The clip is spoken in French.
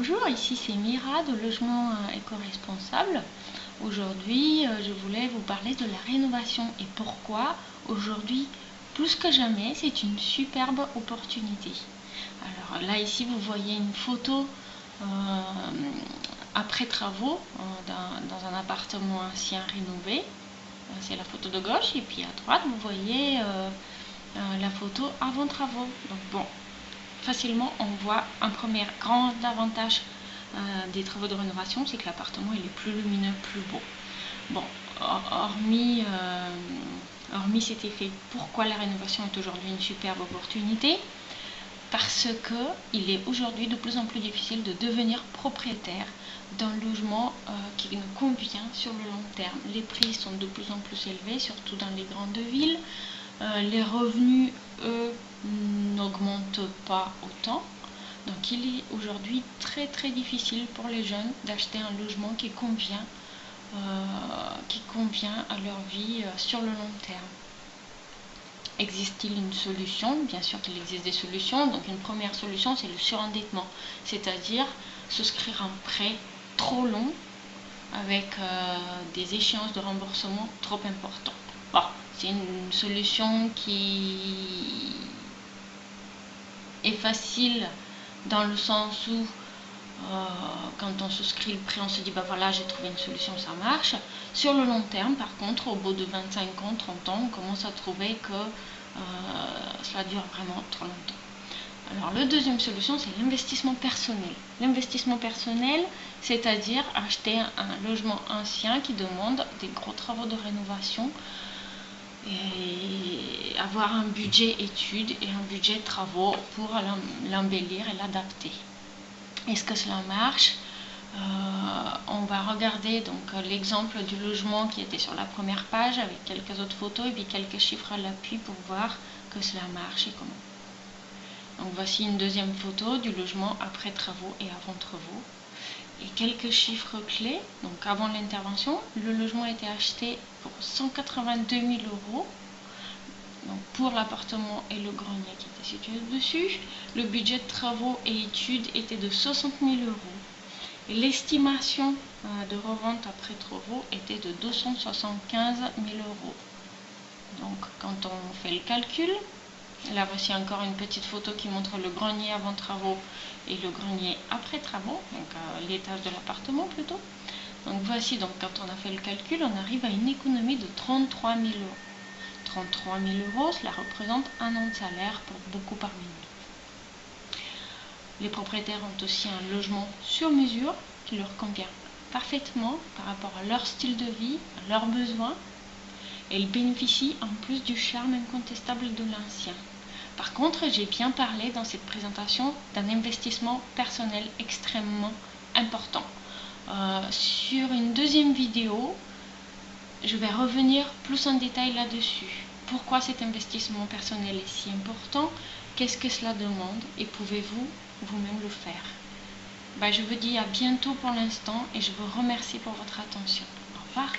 Bonjour, ici c'est Mira de Logement éco-responsable. Aujourd'hui, je voulais vous parler de la rénovation et pourquoi aujourd'hui, plus que jamais, c'est une superbe opportunité. Alors là, ici, vous voyez une photo après travaux dans un appartement ancien rénové. C'est la photo de gauche et puis à droite, vous voyez la photo avant travaux. Donc bon, facilement on voit un premier grand avantage des travaux de rénovation, c'est que l'appartement il est plus lumineux, plus beau. Bon, hormis cet effet, pourquoi la rénovation est aujourd'hui une superbe opportunité? Parce que il est aujourd'hui de plus en plus difficile de devenir propriétaire d'un logement qui nous convient sur le long terme. Les prix sont de plus en plus élevés, surtout dans les grandes villes. Les revenus, eux, n'augmentent pas autant. Donc il est aujourd'hui très difficile pour les jeunes d'acheter un logement qui convient à leur vie sur le long terme. Existe-t-il une solution? Bien sûr qu'il existe des solutions. Donc une première solution, c'est le surendettement, c'est-à-dire souscrire un prêt trop long avec des échéances de remboursement trop importantes. Bon, c'est une solution qui est facile dans le sens où quand on souscrit le prêt, on se dit bah voilà, j'ai trouvé une solution, ça marche. Sur le long terme, par contre, au bout de 25 ans, 30 ans, on commence à trouver que cela dure vraiment trop longtemps. Alors, la deuxième solution, c'est l'investissement personnel. L'investissement personnel, c'est-à-dire acheter un logement ancien qui demande des gros travaux de rénovation et avoir un budget études et un budget travaux pour l'embellir et l'adapter. Est-ce que cela marche? On va regarder donc l'exemple du logement qui était sur la première page avec quelques autres photos et puis quelques chiffres à l'appui pour voir que cela marche et comment. Donc voici une deuxième photo du logement après travaux et avant travaux. Et quelques chiffres clés. Donc avant l'intervention, le logement a été acheté pour 182 000 €. Donc pour l'appartement et le grenier qui était situé au-dessus. Le budget de travaux et études était de 60 000 €. Et l'estimation de revente après travaux était de 275 000 €. Donc quand on fait le calcul, là voici encore une petite photo qui montre le grenier avant travaux et le grenier après travaux, donc l'étage de l'appartement plutôt. Donc voici, donc quand on a fait le calcul, on arrive à une économie de 33 000 €. 33 000 €, cela représente un an de salaire pour beaucoup parmi nous. Les propriétaires ont aussi un logement sur mesure qui leur convient parfaitement par rapport à leur style de vie, à leurs besoins, et ils bénéficient en plus du charme incontestable de l'ancien. Par contre, j'ai bien parlé dans cette présentation d'un investissement personnel extrêmement important. Sur une deuxième vidéo, je vais revenir plus en détail là-dessus. Pourquoi cet investissement personnel est si important? Qu'est-ce que cela demande? Et pouvez-vous vous-même le faire? Je vous dis à bientôt pour l'instant et je vous remercie pour votre attention. Au revoir.